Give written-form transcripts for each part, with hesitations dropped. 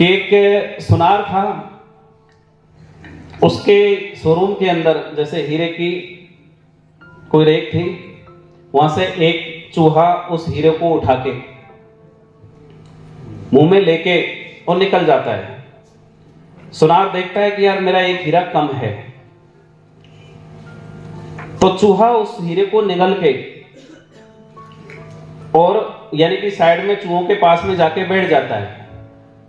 कि एक सुनार था, उसके शोरूम के अंदर जैसे हीरे की कोई रेक थी, वहां से एक चूहा उस हीरे को उठा के मुंह में लेके और निकल जाता है। सुनार देखता है कि यार मेरा एक हीरा कम है, तो चूहा उस हीरे को निगल के और यानी कि साइड में चूहों के पास में जाके बैठ जाता है।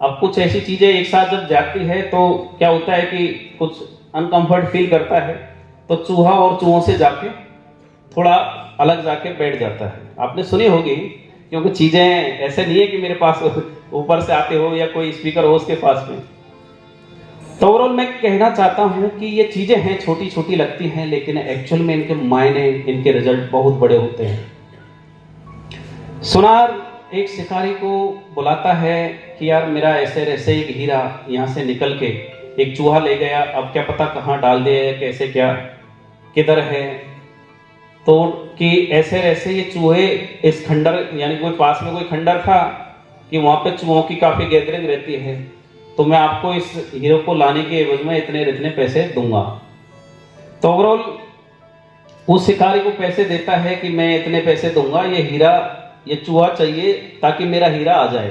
अब कुछ ऐसी चीजें एक साथ जब जाती है तो क्या होता है कि कुछ अनकंफर्ट फील करता है, तो चूहा और चूहों से जाके थोड़ा अलग जाके बैठ जाता है। आपने सुनी होगी, क्योंकि चीजें ऐसे नहीं है कि मेरे पास ऊपर से आते हो या कोई स्पीकर हो उसके पास में। तो ओवरऑल मैं कहना चाहता हूं कि ये चीजें हैं, छोटी छोटी लगती हैं, लेकिन एक्चुअल में इनके मायने, इनके रिजल्ट बहुत बड़े होते हैं। सुनार एक शिकारी को बुलाता है कि यार मेरा ऐसे ऐसे एक हीरा यहाँ से निकल के एक चूहा ले गया, अब क्या पता कहाँ डाल दे, कैसे क्या किधर है। तो कि ऐसे ऐसे ये चूहे इस खंडर, यानी कोई पास में कोई खंडर था कि वहां पे चूहों की काफी गैदरिंग रहती है, तो मैं आपको इस हीरो को लाने के एवज में इतने पैसे दूंगा। तो ओवरऑल उस शिकारी को पैसे देता है कि मैं इतने पैसे दूंगा, ये हीरा, ये चूहा चाहिए ताकि मेरा हीरा आ जाए।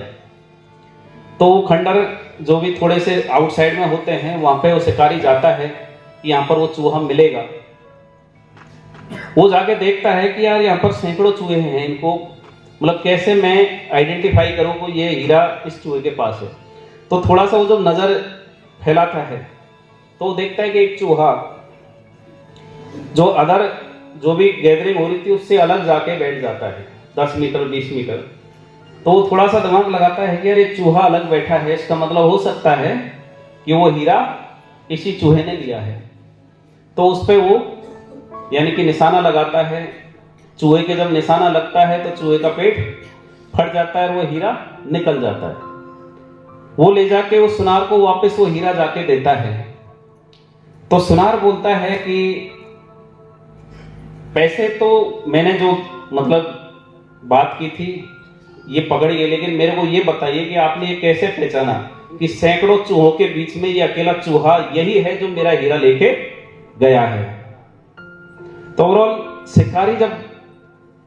तो वो खंडर जो भी थोड़े से आउटसाइड में होते हैं, वहां पे वो शिकारी जाता है कि यहाँ पर वो चूहा मिलेगा। वो जाके देखता है कि यार यहाँ पर सैकड़ों चूहे हैं, इनको मतलब कैसे मैं आइडेंटिफाई करूं को ये हीरा इस चूहे के पास है। तो थोड़ा सा वो जब नजर फैलाता है तो वो देखता है कि एक चूहा जो अदर जो भी गैदरिंग हो रही थी उससे अलग जाके बैठ जाता है 10 मीटर 20 मीटर। तो वो थोड़ा सा दिमाग लगाता है कि यार ये चूहा अलग बैठा है, इसका मतलब हो सकता है कि वो हीरा इसी चूहे ने लिया है। तो उस पर वो यानी कि निशाना लगाता है। चूहे के जब निशाना लगता है तो चूहे का पेट फट जाता है और वो हीरा निकल जाता है। वो ले जाके उस सुनार को वापस वो हीरा जाके देता है। तो सुनार बोलता है कि पैसे तो मैंने जो मतलब बात की थी ये पकड़िए, लेकिन मेरे को ये बताइए कि आपने ये कैसे पहचाना कि सैकड़ों चूहों के बीच में ये अकेला चूहा यही है जो मेरा हीरा लेके गया है। तो ओवरऑल शिकारी जब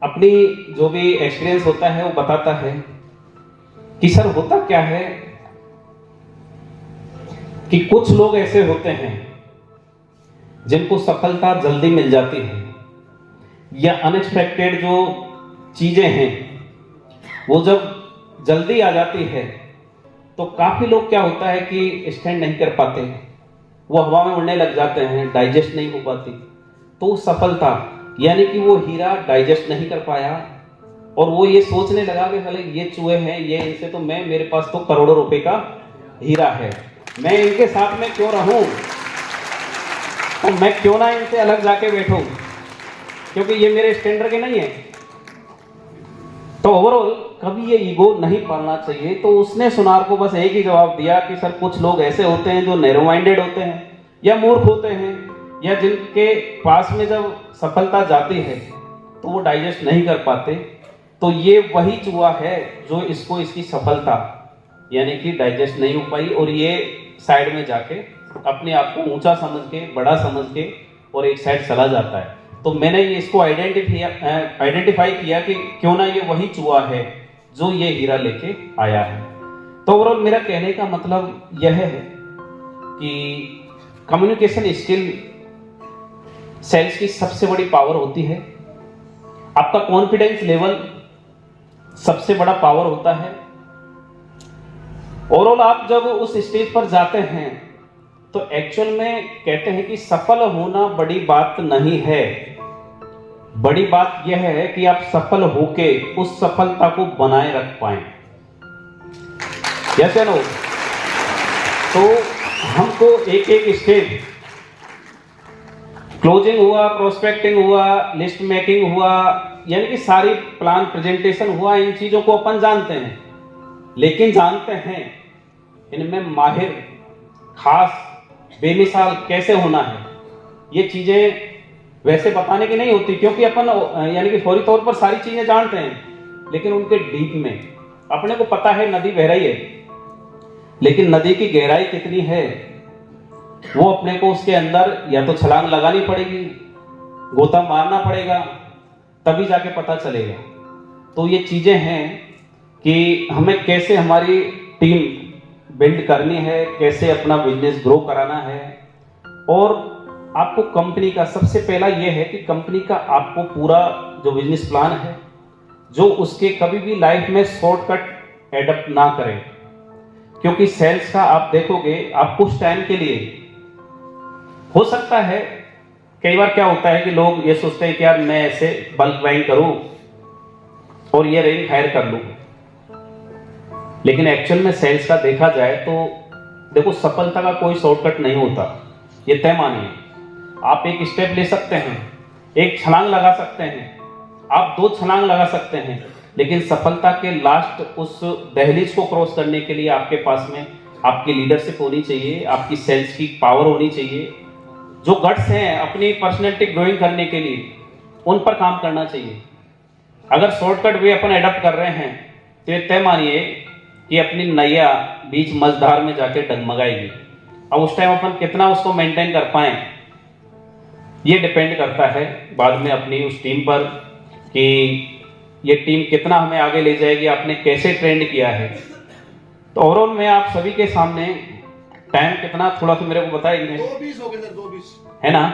अपनी जो भी एक्सपीरियंस होता है वो बताता है कि सर होता क्या है कि कुछ लोग ऐसे होते हैं जिनको सफलता जल्दी मिल जाती है, या अनएक्सपेक्टेड जो चीजें हैं वो जब जल्दी आ जाती है तो काफी लोग क्या होता है कि स्टैंड नहीं कर पाते हैं, वो हवा में उड़ने लग जाते हैं, डाइजेस्ट नहीं हो पाती। तो सफलता यानी कि वो हीरा डाइजेस्ट नहीं कर पाया और वो ये सोचने लगा कि भले ये चूहे हैं, ये इनसे तो मेरे पास तो करोड़ों रुपए का हीरा है, मैं इनके साथ में क्यों रहूं और मैं क्यों ना इनसे अलग जाके बैठूं, क्योंकि ये मेरे स्टैंडर्ड के नहीं है। तो ओवरऑल कभी ये ईगो नहीं पालना चाहिए। तो उसने सुनार को बस एक ही जवाब दिया कि सर कुछ लोग ऐसे होते हैं जो नैरो माइंडेड होते हैं या मूर्ख होते हैं, या जिनके पास में जब सफलता जाती है तो वो डाइजेस्ट नहीं कर पाते। तो ये वही चूहा है जो इसको इसकी सफलता यानी कि डाइजेस्ट नहीं हो पाई और ये साइड में जाके अपने आप को ऊंचा समझ के, बड़ा समझ के और एक साइड चला जाता है। तो मैंने ये इसको आइडेंटिफाई किया कि क्यों ना ये वही चूहा है जो ये हीरा लेके आया है। तो ओवरऑल मेरा कहने का मतलब यह है कि कम्युनिकेशन स्किल सेल्स की सबसे बड़ी पावर होती है। आपका कॉन्फिडेंस लेवल सबसे बड़ा पावर होता है। ओवरऑल आप जब उस स्टेज पर जाते हैं तो एक्चुअल में कहते हैं कि सफल होना बड़ी बात नहीं है, बड़ी बात यह है कि आप सफल होके उस सफलता को बनाए रख पाए। यस या नो? तो हमको एक एक स्टेज, क्लोजिंग हुआ, प्रोस्पेक्टिंग हुआ, लिस्ट मेकिंग हुआ, यानी कि सारी प्लान प्रेजेंटेशन हुआ, इन चीजों को अपन जानते हैं, लेकिन जानते हैं इनमें माहिर, खास, बेमिसाल कैसे होना है। ये चीजें वैसे बताने की नहीं होती, क्योंकि अपन यानी कि फौरी तौर पर सारी चीजें जानते हैं, लेकिन उनके डीप में अपने को पता है नदी बह रही है, लेकिन नदी की गहराई कितनी है वो अपने को उसके अंदर या तो छलांग लगानी पड़ेगी, गोता मारना पड़ेगा, तभी जाके पता चलेगा। तो ये चीजें हैं कि हमें कैसे हमारी टीम बिल्ड करनी है, कैसे अपना बिजनेस ग्रो कराना है। और आपको कंपनी का सबसे पहला ये है कि कंपनी का आपको पूरा जो बिजनेस प्लान है, जो उसके कभी भी लाइफ में शॉर्टकट एडप्ट ना करें। क्योंकि सेल्स का आप देखोगे, आप कुछ टाइम के लिए हो सकता है, कई बार क्या होता है कि लोग ये सोचते हैं कि यार मैं ऐसे बल्क बाइंग करूं और ये रेंज हायर कर लूं, लेकिन एक्चुअल में सेल्स का देखा जाए तो देखो सफलता का कोई शॉर्टकट नहीं होता, ये तय मानिए। आप एक स्टेप ले सकते हैं, एक छलांग लगा सकते हैं, आप 2 छलांग लगा सकते हैं, लेकिन सफलता के लास्ट उस दहलीज को क्रॉस करने के लिए आपके पास में आपकी लीडरशिप होनी चाहिए, आपकी सेल्स की पावर होनी चाहिए। जो गट्स हैं अपनी पर्सनैलिटी ग्रोइंग करने के लिए, उन पर काम करना चाहिए। अगर शॉर्टकट वे अपन एडप्ट कर रहे हैं तो ये तय मानिए कि अपनी नैया बीच मझधार में जाके डगमगाएगी। अब उस टाइम अपन कितना उसको मेंटेन कर पाए, ये डिपेंड करता है बाद में अपनी उस टीम पर कि ये टीम कितना हमें आगे ले जाएगी, आपने कैसे ट्रेंड किया है। तो ओवरऑल मैं आप सभी के सामने टाइम कितना थोड़ा सा मेरे को बताएंगे, 2:20 हो गए सर, 2:20 है ना।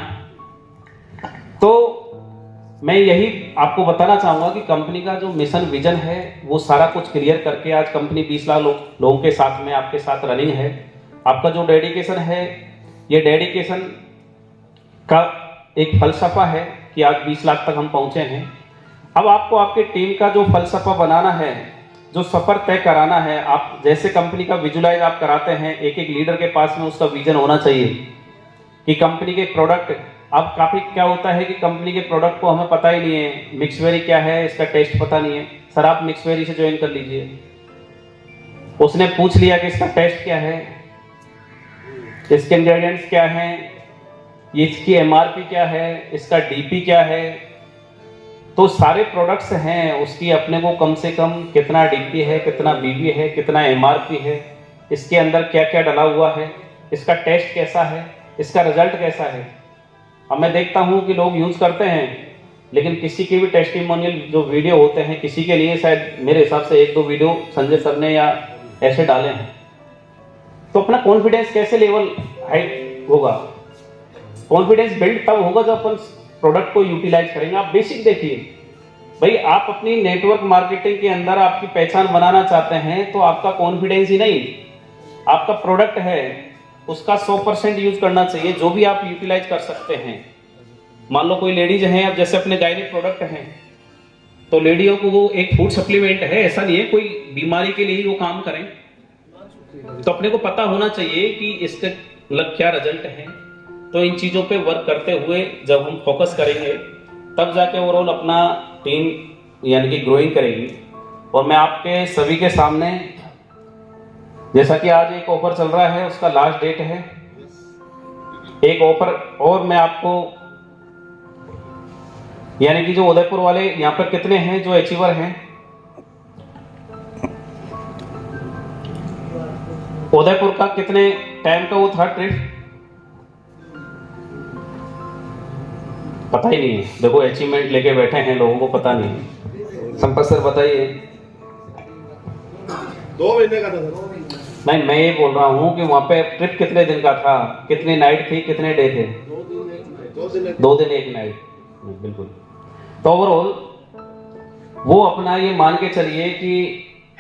तो मैं यही आपको बताना चाहूंगा कि कंपनी का जो मिशन विजन है वो सारा कुछ क्लियर करके आज कंपनी 20 लाख लोगों के साथ में आपके साथ रनिंग है। आपका जो डेडिकेशन है, ये डेडिकेशन का एक फलसफा है कि आज 20 लाख तक हम पहुंचे हैं। अब आपको आपके टीम का जो फलसफा बनाना है, जो सफर तय कराना है, आप जैसे कंपनी का विजुलाइज आप कराते हैं, एक एक लीडर के पास में उसका विजन होना चाहिए कि कंपनी के प्रोडक्ट। अब काफी क्या होता है कि कंपनी के प्रोडक्ट को हमें पता ही नहीं है, मिक्सवेरी क्या है इसका टेस्ट पता नहीं है। सर आप मिक्सवेरी से ज्वाइन कर लीजिए, उसने पूछ लिया कि इसका टेस्ट क्या है, इसके इंग्रेडिएंट्स क्या हैं, इसकी एमआरपी क्या है, इसका डीपी क्या है। तो सारे प्रोडक्ट्स हैं, उसकी अपने को कम से कम कितना डीपी है, कितना बीबी है, कितना एमआरपी है, इसके अंदर क्या क्या डला हुआ है, इसका टेस्ट कैसा है, इसका रिजल्ट कैसा है। अब मैं देखता हूं कि लोग यूज करते हैं, लेकिन किसी के भी टेस्टिमोनियल जो वीडियो होते हैं, किसी के लिए शायद मेरे हिसाब से 1-2 वीडियो संजय सर ने या ऐसे डाले हैं। तो अपना कॉन्फिडेंस कैसे लेवल हाई होगा? कॉन्फिडेंस बिल्ड तब होगा जब अपन प्रोडक्ट को यूटिलाइज करेंगे। आप बेसिक देखिए भाई, आप अपनी नेटवर्क मार्केटिंग के अंदर आपकी पहचान बनाना चाहते हैं तो आपका कॉन्फिडेंस ही नहीं, आपका प्रोडक्ट है उसका 100% यूज करना चाहिए, जो भी आप यूटिलाइज कर सकते हैं। मान लो कोई लेडीज हैं, अब जैसे अपने गायनिक प्रोडक्ट हैं, तो लेडियों को वो एक फूड सप्लीमेंट है, ऐसा नहीं है कोई बीमारी के लिए ही वो काम करें। तो अपने को पता होना चाहिए कि इसके मतलब क्या रिजल्ट है। तो इन चीजों पे वर्क करते हुए जब हम फोकस करेंगे तब जाके ओवरऑल अपना टीम यानी कि ग्रोइंग करेगी। और मैं आपके सभी के सामने, जैसा कि आज एक ऑफर चल रहा है, उसका लास्ट डेट है, एक ऑफर और मैं आपको, यानी कि जो उदयपुर वाले यहाँ पर कितने हैं जो अचीवर हैं, उदयपुर का कितने टाइम का वो था ट्रिप, पता ही नहीं है। देखो अचीवमेंट लेके बैठे हैं, लोगों को पता नहीं है। संपत सर बताइए। 2 महीने का था सर। नहीं, मैं ये बोल रहा हूँ कि वहाँ पे ट्रिप कितने दिन का था, कितनी नाइट थी, कितने डे थे? 2 दिन 1 नाइट, बिल्कुल। तो ओवरऑल वो अपना ये मान के चलिए कि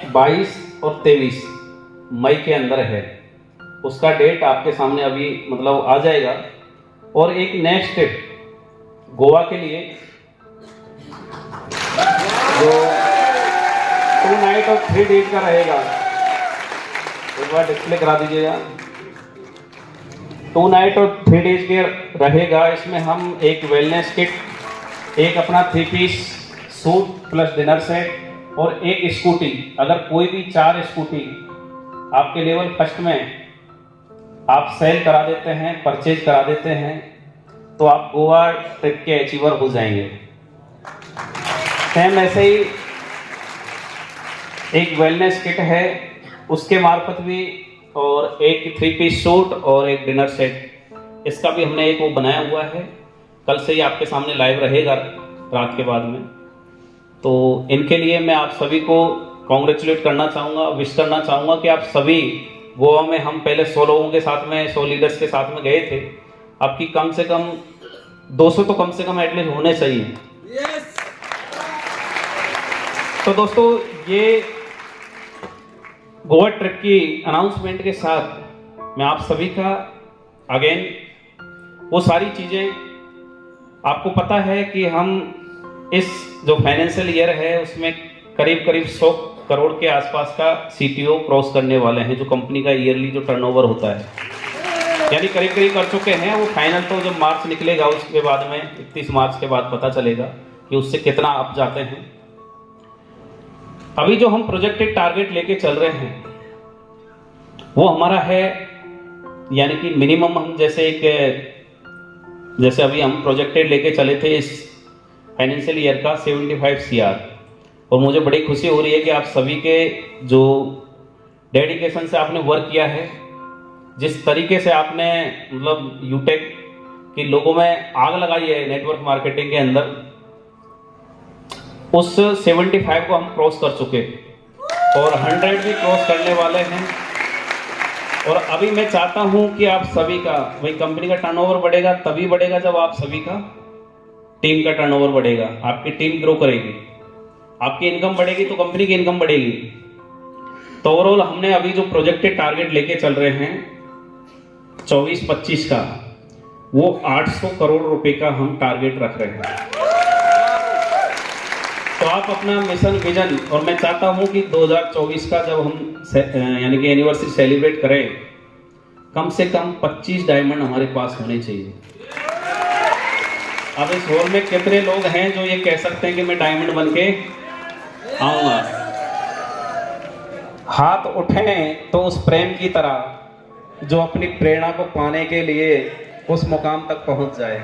22 और 23 मई के अंदर है, उसका डेट आपके सामने अभी मतलब आ जाएगा। और एक नेक्स्ट ट्रिप गोवा के लिए जो 2 नाइट और 3 डेज का रहेगा, एक बार डिस्प्ले करा दीजिएगा। 2 नाइट और 3 डेज के रहेगा। इसमें हम एक वेलनेस किट, एक अपना 3 piece suit plus dinner set और एक स्कूटी, अगर कोई भी 4 स्कूटी आपके लेवल फर्स्ट में आप सेल करा देते हैं, परचेज करा देते हैं, तो आप गोवा ट्रिप के अचीवर हो जाएंगे। सेम ऐसे ही एक वेलनेस किट है, उसके मार्फत भी और एक 3 पीस सूट और एक डिनर सेट, इसका भी हमने एक वो बनाया हुआ है। कल से ही आपके सामने लाइव रहेगा रात के बाद में। तो इनके लिए मैं आप सभी को कॉन्ग्रेचुलेट करना चाहूँगा, विश करना चाहूँगा कि आप सभी गोवा में, हम पहले 100 लोगों के साथ में, 100 लीडर्स के साथ में गए थे, आपकी कम से कम 200 तो कम से कम एटलीस्ट होने चाहिए। तो दोस्तों, ये गोवा ट्रिप की अनाउंसमेंट के साथ मैं आप सभी का अगेन वो सारी चीज़ें, आपको पता है कि हम इस जो फाइनेंशियल ईयर है उसमें करीब करीब 100 करोड़ के आसपास का सीटीओ क्रॉस करने वाले हैं, जो कंपनी का ईयरली जो टर्नओवर होता है, यानी करीब करीब कर चुके हैं। वो फाइनल तो जब मार्च निकलेगा उसके बाद में 31 मार्च के बाद पता चलेगा कि उससे कितना अप जाते हैं। अभी जो हम प्रोजेक्टेड टारगेट लेके चल रहे हैं वो हमारा है, यानी कि मिनिमम हम जैसे अभी हम प्रोजेक्टेड लेके चले थे इस फाइनेंशियल ईयर का 75 CR, और मुझे बड़ी खुशी हो रही है कि आप सभी के जो डेडिकेशन से आपने वर्क किया है, जिस तरीके से आपने मतलब यूटेक के लोगों में आग लगाई है नेटवर्क मार्केटिंग के अंदर, उस 75 को हम क्रॉस कर चुके और 100 भी क्रॉस करने वाले हैं। और अभी मैं चाहता हूं कि आप सभी का, भाई कंपनी का टर्नओवर बढ़ेगा तभी बढ़ेगा जब आप सभी का टीम का टर्नओवर बढ़ेगा, आपकी टीम ग्रो करेगी, आपकी इनकम बढ़ेगी तो कंपनी की इनकम बढ़ेगी। तो ओवरऑल हमने अभी जो प्रोजेक्टेड टारगेट लेके चल रहे हैं 24-25 का, वो 800 करोड़ रुपए का हम टारगेट रख रहे हैं। तो आप अपना मिशन विजन, और मैं चाहता हूं कि 2024 का जब हम यानी कि एनिवर्सरी सेलिब्रेट करें, कम से कम 25 डायमंड हमारे पास होने चाहिए। अब इस हॉल में कितने लोग हैं जो ये कह सकते हैं कि मैं डायमंड बन के आऊंगा? हाथ उठें तो उस प्रेम की तरह जो अपनी प्रेरणा को पाने के लिए उस मुकाम तक पहुंच जाए।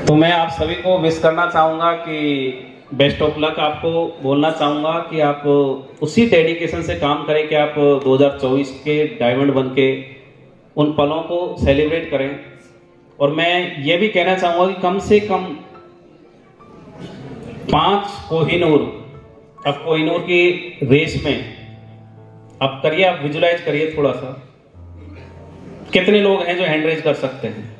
तो मैं आप सभी को विश करना चाहूंगा कि बेस्ट ऑफ लक, आपको बोलना चाहूंगा कि आप उसी डेडिकेशन से काम करें कि आप 2024 के डायमंड बन के उन पलों को सेलिब्रेट करें। और मैं ये भी कहना चाहूंगा कि कम से कम 5 कोहिनूर, अब कोहिनूर की रेस में अब करिए, आप विजुलाइज करिए थोड़ा सा, कितने लोग हैं जो हैंड रेज कर सकते हैं?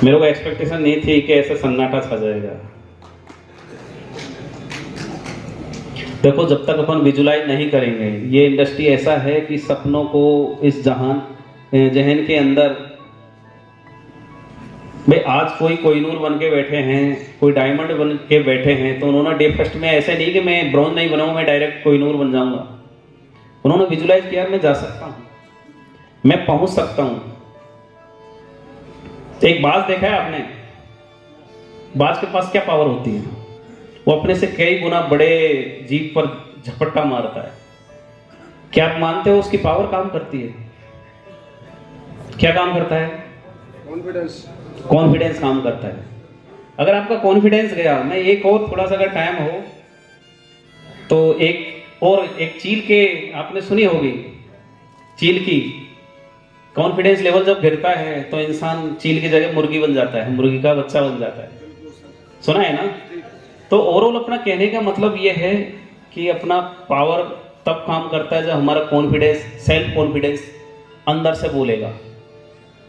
मेरे को एक्सपेक्टेशन नहीं थी कि ऐसा सन्नाटा छा जाएगा। देखो, जब तक अपन विजुलाइज नहीं करेंगे, ये इंडस्ट्री ऐसा है कि सपनों को इस जहन के अंदर, भाई आज कोई कोहिनूर बन के बैठे हैं, कोई डायमंड बन के बैठे हैं, तो उन्होंने डे फर्स्ट में ऐसे नहीं कि मैं ब्रॉन्ज नहीं बनाऊं, मैं डायरेक्ट कोहिनूर बन जाऊंगा। उन्होंने विजुलाइज किया मैं जा सकता हूं, मैं पहुंच सकता हूं। तो एक बाज देखा है आपने? बाज के पास क्या पावर होती है? वो अपने से कई गुना बड़े जीप पर झपट्टा मारता है। क्या आप मानते हो उसकी पावर काम करती है? क्या काम करता है? कॉन्फिडेंस काम करता है। अगर आपका कॉन्फिडेंस गया, मैं एक और थोड़ा सा अगर टाइम हो तो एक चील के आपने सुनी होगी, चील की कॉन्फिडेंस लेवल जब गिरता है तो इंसान चील की जगह मुर्गी बन जाता है, मुर्गी का बच्चा बन जाता है। सुना है ना? तो ओवरऑल अपना कहने का मतलब ये है कि अपना पावर तब काम करता है जब हमारा कॉन्फिडेंस, सेल्फ कॉन्फिडेंस अंदर से बोलेगा।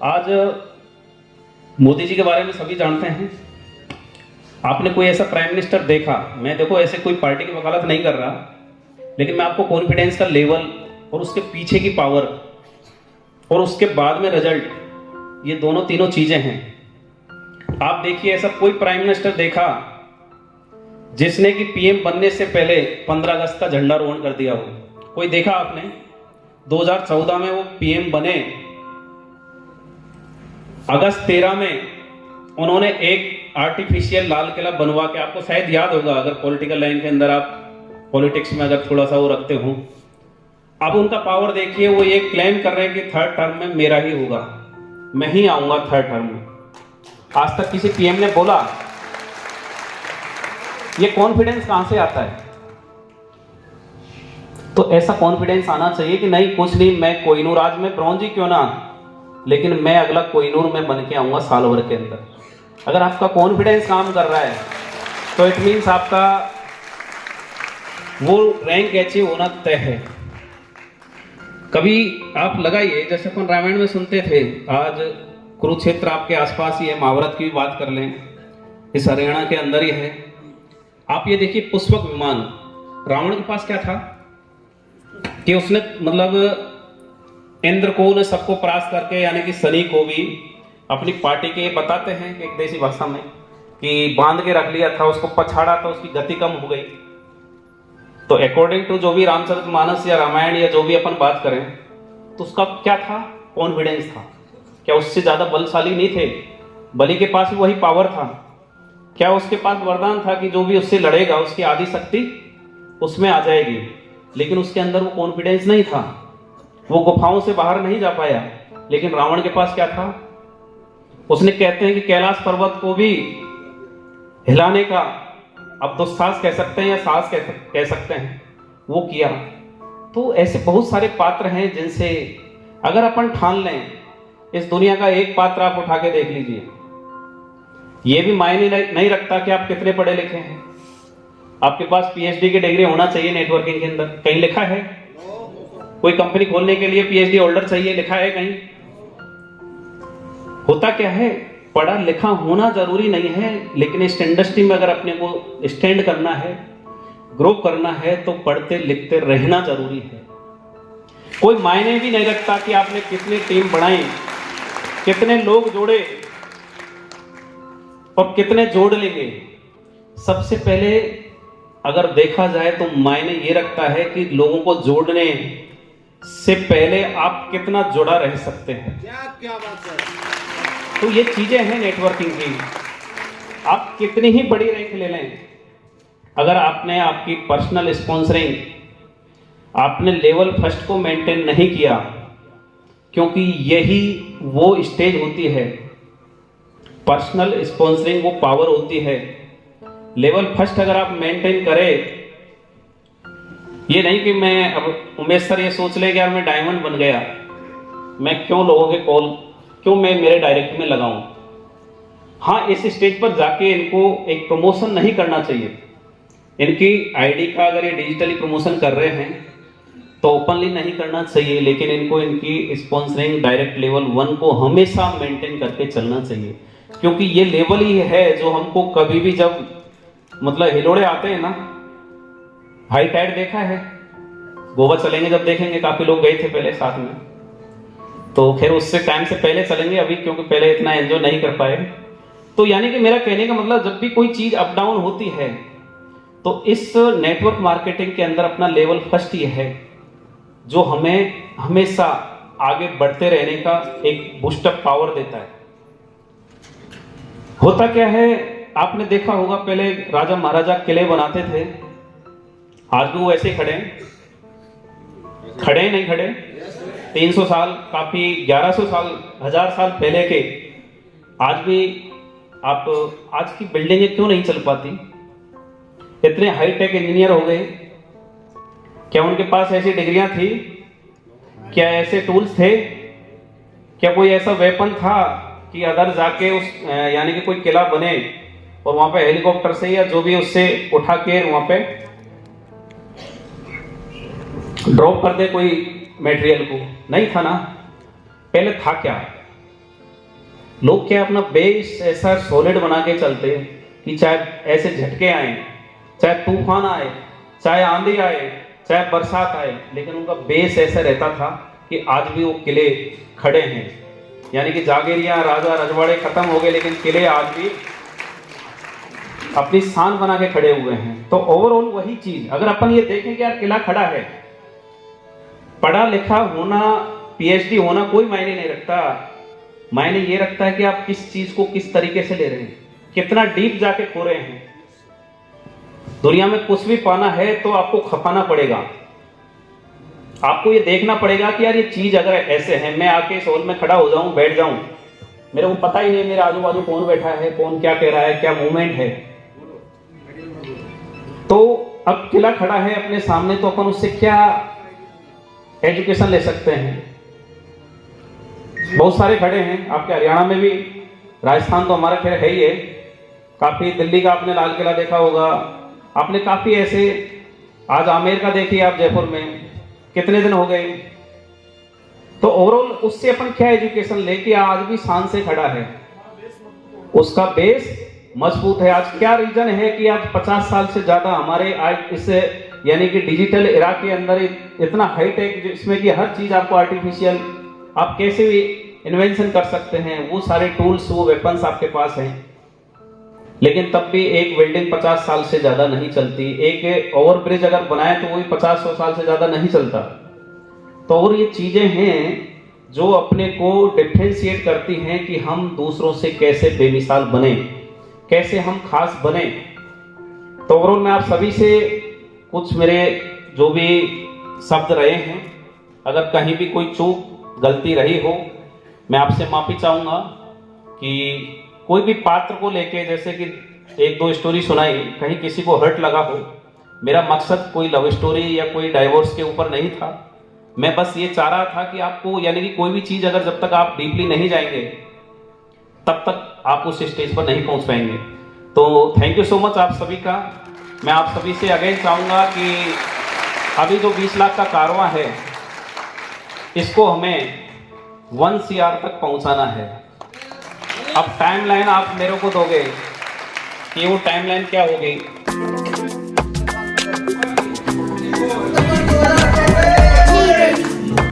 आज मोदी जी के बारे में सभी जानते हैं। आपने कोई ऐसा प्राइम मिनिस्टर देखा? मैं देखो ऐसे कोई पार्टी की वकालत नहीं कर रहा, लेकिन मैं आपको कॉन्फिडेंस का लेवल और उसके पीछे की पावर और उसके बाद में रिजल्ट, ये दोनों तीनों चीजें हैं। आप देखिए, ऐसा कोई प्राइम मिनिस्टर देखा जिसने कि पीएम बनने से पहले 15 अगस्त का झंडारोहण कर दिया हो? कोई देखा आपने? 2014 में वो पीएम बने, अगस्त 13 में उन्होंने एक आर्टिफिशियल लाल किला बनवा के, आपको शायद याद होगा अगर पॉलिटिकल लाइन के अंदर आप पॉलिटिक्स में अगर थोड़ा सा वो रखते हो। अब उनका पावर देखिए, वो ये क्लेम कर रहे हैं कि 3rd टर्म में मेरा ही होगा, मैं ही आऊंगा 3rd टर्म में। आज तक किसी पीएम ने बोला? ये कॉन्फिडेंस कहां से आता है? तो ऐसा कॉन्फिडेंस आना चाहिए कि नहीं, कुछ नहीं, मैं कोहिनूर आज में ब्रॉन्ज ही क्यों ना, लेकिन मैं अगला कोहिनूर में बन के आऊंगा साल भर के अंदर। अगर आपका कॉन्फिडेंस काम कर रहा है तो इट मीन्स आपका वो रैंक अचीव होना तय है। कभी आप लगाइए, जैसे अपन रामायण में सुनते थे, आज कुरुक्षेत्र आपके आसपास ही है, महाभारत की भी बात कर लें, इस हरियाणा के अंदर ही है। आप ये देखिए, पुष्पक विमान रावण के पास क्या था कि उसने मतलब इंद्र को ने सबको परास्त करके, यानी कि शनि को भी अपनी पार्टी के बताते हैं कि एक देसी भाषा में कि बांध के रख लिया था, उसको पछाड़ा तो उसकी गति कम हो गई। तो अकॉर्डिंग टू जो भी रामचरितमानस या रामायण या जो भी अपन बात करें, तो उसका क्या था? कॉन्फिडेंस था। क्या उससे ज्यादा बलशाली नहीं थे? बलि के पास भी वही पावर था। क्या उसके पास वरदान था कि जो भी उससे लड़ेगा उसकी आदि शक्ति उसमें आ जाएगी? लेकिन उसके अंदर वो कॉन्फिडेंस नहीं था, वो गुफाओं से बाहर नहीं जा पाया। लेकिन रावण के पास क्या था? उसने, कहते हैं कि कैलाश पर्वत को भी हिलाने का, अब दुस्साहस कह सकते हैं या साहस कह सकते हैं, वो किया। तो ऐसे बहुत सारे पात्र हैं जिनसे अगर अपन ठान लें, इस दुनिया का एक पात्र आप उठा के देख लीजिए, ये भी मायने नहीं रखता कि आप कितने पढ़े लिखे हैं। आपके पास पीएचडी की डिग्री होना चाहिए नेटवर्किंग के अंदर, कहीं लिखा है? कोई कंपनी खोलने के लिए पीएचडी होल्डर चाहिए, लिखा है कहीं? होता क्या है, पढ़ा लिखा होना जरूरी नहीं है, लेकिन इस इंडस्ट्री में अगर अपने को स्टैंड करना है, ग्रो करना है, तो पढ़ते लिखते रहना जरूरी है। कोई मायने भी नहीं रखता कि आपने कितनी टीम बनाई, कितने लोग जोड़े और कितने जोड़ लेंगे। सबसे पहले अगर देखा जाए तो मायने ये रखता है कि लोगों को जोड़ने से पहले आप कितना जुड़ा रह सकते हैं। क्या बात है। तो ये चीजें हैं नेटवर्किंग की। आप कितनी ही बड़ी रैंक ले लें, अगर आपने आपकी पर्सनल स्पॉन्सरिंग, आपने लेवल फर्स्ट को मेंटेन नहीं किया, क्योंकि यही वो स्टेज होती है, पर्सनल स्पॉन्सरिंग वो पावर होती है। लेवल फर्स्ट अगर आप मेंटेन करें, ये नहीं कि मैं अब उमेश सर ये सोच ले कि यार मैं डायमंड बन गया, मैं क्यों लोगों के कॉल, क्यों मैं मेरे डायरेक्ट में लगाऊं। हाँ, इस स्टेज पर जाके इनको एक प्रमोशन नहीं करना चाहिए। इनकी आईडी का अगर ये डिजिटली प्रमोशन कर रहे हैं तो ओपनली नहीं करना चाहिए, लेकिन इनको इनकी स्पॉन्सरिंग डायरेक्ट लेवल 1 को हमेशा मेंटेन करके चलना चाहिए, क्योंकि ये लेवल ही है जो हमको कभी भी जब मतलब हिलोड़े आते हैं ना, हाई टाइड देखा है, गोवा चलेंगे जब देखेंगे, काफी लोग गए थे पहले साथ में, तो फिर उससे टाइम से पहले चलेंगे अभी, क्योंकि पहले इतना एंजॉय नहीं कर पाए। तो यानी कि मेरा कहने का मतलब, जब भी कोई चीज अप डाउन होती है तो इस नेटवर्क मार्केटिंग के अंदर अपना लेवल फर्स्ट ये है जो हमें हमेशा आगे बढ़ते रहने का एक बूस्टअप पावर देता है। होता क्या है, आपने देखा होगा पहले राजा महाराजा किले बनाते थे, आज भी वो ऐसे खड़े नहीं खड़े, 300 साल, काफी 1100 साल, 1000 साल पहले के, आज भी आप आज की बिल्डिंगें क्यों नहीं चल पाती? इतने हाईटेक इंजीनियर हो गए, क्या उनके पास ऐसी डिग्रियां थी? क्या ऐसे टूल्स थे? क्या कोई ऐसा वेपन था कि अगर जाके उस यानी कि कोई किला बने और वहां पे हेलीकॉप्टर से या जो भी उससे उठा के वहां पे ड्रॉप कर दे कोई मटेरियल को? नहीं था ना। पहले था क्या, लोग क्या अपना बेस ऐसा सॉलिड बना के चलते कि चाहे ऐसे झटके आए, चाहे तूफान आए, चाहे आंधी आए, चाहे बरसात आए, लेकिन उनका बेस ऐसा रहता था कि आज भी वो किले खड़े हैं। यानी कि जागीरियां, राजा रजवाड़े खत्म हो गए, लेकिन किले आज भी अपनी शान बना के खड़े हुए हैं। तो ओवरऑल वही चीज, अगर अपन ये देखें कि यार किला खड़ा है, पढ़ा लिखा होना, पीएचडी होना कोई मायने नहीं रखता। मायने ये रखता है कि आप किस चीज को किस तरीके से ले रहे हैं, कितना डीप जाके खो रहे हैं। दुनिया में कुछ भी पाना है तो आपको खपाना पड़ेगा, आपको ये देखना पड़ेगा कि यार ये चीज अगर ऐसे है, मैं आके इस हॉल में खड़ा हो जाऊं, बैठ जाऊं, मेरे को पता ही नहीं मेरे आजू बाजू कौन बैठा है, कौन क्या कह रहा है, क्या मूवमेंट है। तो अब किला खड़ा है अपने सामने, तो अपन उससे क्या एजुकेशन ले सकते हैं? बहुत सारे खड़े हैं आपके हरियाणा में भी, राजस्थान तो हमारा खैर है ही है काफी। दिल्ली का आपने लाल किला देखा होगा, आपने काफी ऐसे, आज आमेर का देखिए आप जयपुर में, कितने दिन हो गए। तो ओवरऑल उससे अपन क्या एजुकेशन लेके आज भी शान से खड़ा है, उसका बेस मजबूत है। आज क्या रीजन है कि आज 50 साल से ज्यादा हमारे आज इस यानी कि डिजिटल एरा के अंदर इतना हाईटेक, जिसमें कि हर चीज आपको आर्टिफिशियल, आप कैसे भी इन्वेंशन कर सकते हैं, वो सारे टूल्स, वो वेपन्स आपके पास हैं। लेकिन तब भी एक बिल्डिंग 50 साल से ज्यादा नहीं चलती, एक ओवर ब्रिज अगर बनाए तो वो भी 50-100 साल से ज्यादा नहीं चलता। तो और ये चीजें हैं जो अपने को डिफरेंशिएट करती हैं कि हम दूसरों से कैसे बेमिसाल बने, कैसे हम खास बने। तो ओवरऑल मैं आप सभी से कुछ मेरे जो भी शब्द रहे हैं, अगर कहीं भी कोई चूक गलती रही हो, मैं आपसे माफी चाहूंगा कि कोई भी पात्र को लेके, जैसे कि 1-2 स्टोरी सुनाई, कहीं किसी को हर्ट लगा हो। मेरा मकसद कोई लव स्टोरी या कोई डाइवोर्स के ऊपर नहीं था। मैं बस ये चाह रहा था कि आपको, यानी कि कोई भी चीज अगर जब तक आप डीपली नहीं जाएंगे तब तक आप उस स्टेज पर नहीं पहुंच पाएंगे। तो थैंक यू सो मच आप सभी का। मैं आप सभी से अगेन चाहूंगा कि अभी जो 20 लाख का कारवां है, इसको हमें 1 CR तक पहुंचाना है। अब टाइमलाइन आप मेरे को दोगे कि वो टाइमलाइन क्या होगी?